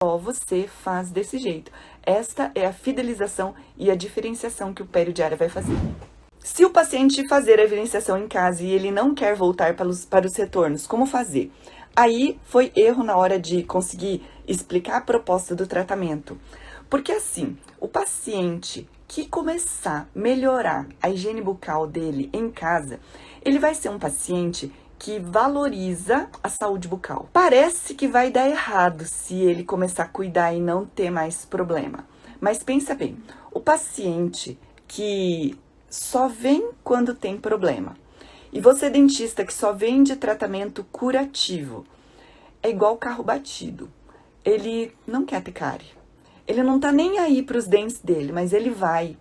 Só você faz desse jeito. Esta é a fidelização e a diferenciação que o periodiária vai fazer. Se o paciente fazer a evidenciação em casa e ele não quer voltar para os retornos, como fazer? Aí foi erro na hora de conseguir explicar a proposta do tratamento. Porque assim, o paciente que começar a melhorar a higiene bucal dele em casa, ele vai ser um paciente que valoriza a saúde bucal. Parece que vai dar errado se ele começar a cuidar e não ter mais problema. Mas pensa bem, o paciente que só vem quando tem problema, e você dentista que só vende tratamento curativo, é igual carro batido. Ele não quer ter cárie. Ele não tá nem aí para os dentes dele, mas ele vai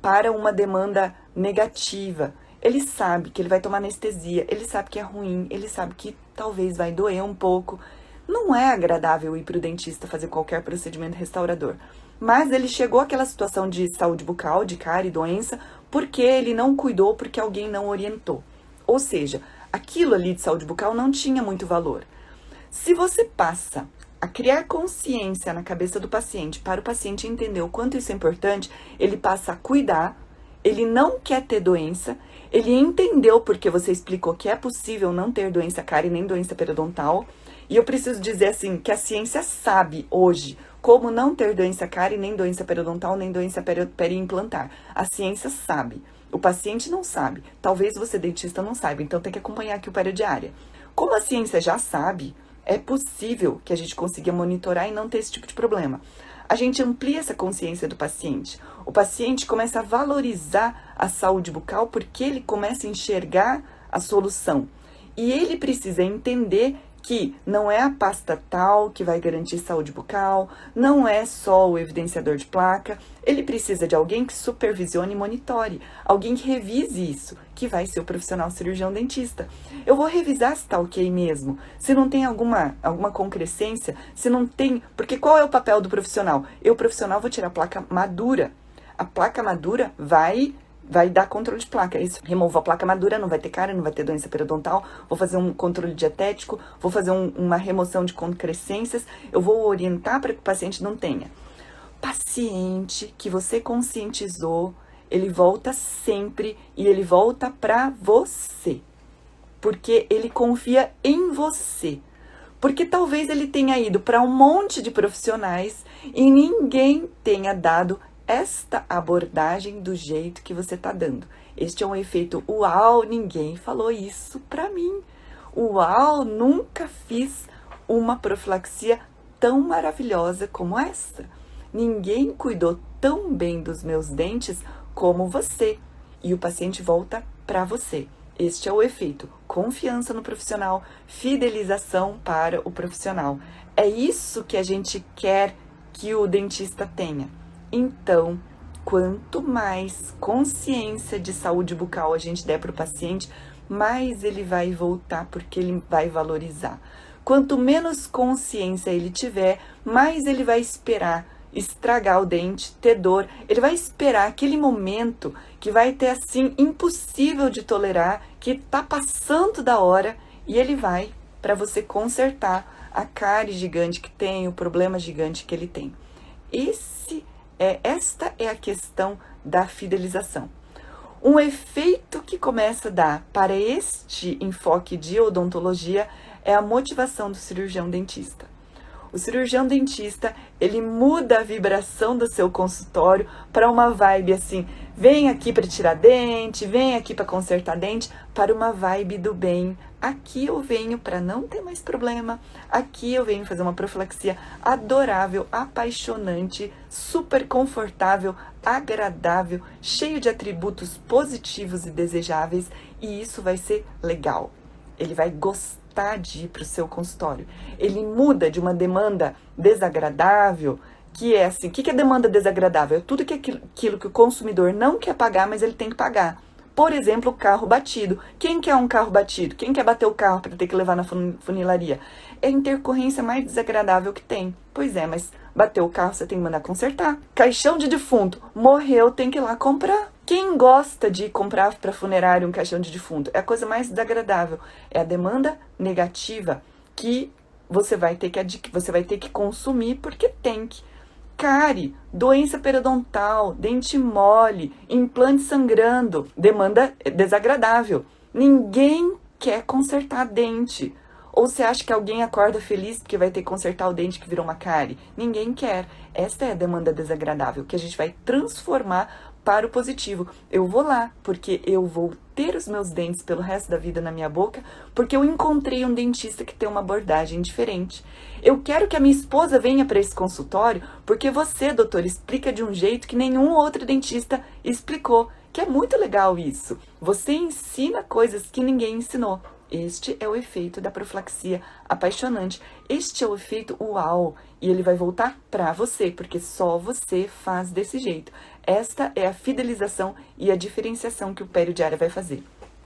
para uma demanda negativa. Ele sabe que ele vai tomar anestesia, ele sabe que é ruim, ele sabe que talvez vai doer um pouco. Não é agradável ir para o dentista fazer qualquer procedimento restaurador. Mas ele chegou àquela situação de saúde bucal, de cárie, doença, porque ele não cuidou, porque alguém não orientou. Ou seja, aquilo ali de saúde bucal não tinha muito valor. Se você passa a criar consciência na cabeça do paciente, para o paciente entender o quanto isso é importante, ele passa a cuidar, ele não quer ter doença, ele entendeu porque você explicou que é possível não ter doença cárie nem doença periodontal. E eu preciso dizer assim, que a ciência sabe hoje como não ter doença cárie, nem doença periodontal, nem doença periimplantar. A ciência sabe. O paciente não sabe. Talvez você, dentista, não saiba. Então tem que acompanhar aqui o periodiária. Como a ciência já sabe, é possível que a gente consiga monitorar e não ter esse tipo de problema. A gente amplia essa consciência do paciente. O paciente começa a valorizar a saúde bucal porque ele começa a enxergar a solução. E ele precisa entender que não é a pasta tal que vai garantir saúde bucal, não é só o evidenciador de placa, ele precisa de alguém que supervisione e monitore, alguém que revise isso, que vai ser o profissional cirurgião dentista. Eu vou revisar se está ok mesmo, se não tem alguma concrescência, se não tem, porque qual é o papel do profissional? Eu, profissional, vou tirar a placa madura. A placa madura vai dar controle de placa. Isso, removo a placa madura, não vai ter cárie, não vai ter doença periodontal, vou fazer um controle dietético, vou fazer uma remoção de concrescências, eu vou orientar para que o paciente não tenha. Paciente que você conscientizou, ele volta sempre e ele volta para você, porque ele confia em você. Porque talvez ele tenha ido para um monte de profissionais e ninguém tenha dado esta abordagem do jeito que você tá dando. Este é um efeito uau, ninguém falou isso pra mim. Uau, nunca fiz uma profilaxia tão maravilhosa como essa. Ninguém cuidou tão bem dos meus dentes como você. E o paciente volta pra você. Este é o efeito. Confiança no profissional, fidelização para o profissional. É isso que a gente quer que o dentista tenha. Então, quanto mais consciência de saúde bucal a gente der para o paciente, mais ele vai voltar porque ele vai valorizar. Quanto menos consciência ele tiver, mais ele vai esperar estragar o dente, ter dor. Ele vai esperar aquele momento que vai ter assim impossível de tolerar, que tá passando da hora, e ele vai para você consertar a cárie gigante que tem, o problema gigante que ele tem. Esta é a questão da fidelização. Um efeito que começa a dar para este enfoque de odontologia é a motivação do cirurgião dentista. O cirurgião dentista, ele muda a vibração do seu consultório para uma vibe assim, vem aqui para tirar dente, vem aqui para consertar dente, para uma vibe do bem. Aqui eu venho para não ter mais problema, aqui eu venho fazer uma profilaxia adorável, apaixonante, super confortável, agradável, cheio de atributos positivos e desejáveis, e isso vai ser legal. Ele vai gostar de ir para o seu consultório. Ele muda de uma demanda desagradável, que é assim, o que é demanda desagradável? É tudo aquilo que o consumidor não quer pagar, mas ele tem que pagar. Por exemplo, o carro batido. Quem quer um carro batido? Quem quer bater o carro para ter que levar na funilaria? É a intercorrência mais desagradável que tem. Pois é, mas bateu o carro, você tem que mandar consertar. Caixão de defunto. Morreu, tem que ir lá comprar. Quem gosta de comprar para funerário um caixão de defunto? É a coisa mais desagradável. É a demanda negativa que você vai ter que consumir porque tem que. Cárie, doença periodontal, dente mole, implante sangrando, demanda desagradável. Ninguém quer consertar dente. Ou você acha que alguém acorda feliz porque vai ter que consertar o dente que virou uma cárie? Ninguém quer. Esta é a demanda desagradável, que a gente vai transformar para o positivo. Eu vou lá, porque eu vou ter os meus dentes pelo resto da vida na minha boca, porque eu encontrei um dentista que tem uma abordagem diferente. Eu quero que a minha esposa venha para esse consultório, porque você, doutor, explica de um jeito que nenhum outro dentista explicou. Que é muito legal isso. Você ensina coisas que ninguém ensinou. Este é o efeito da profilaxia apaixonante. Este é o efeito uau. E ele vai voltar para você, porque só você faz desse jeito. Esta é a fidelização e a diferenciação que o Pério Diária vai fazer.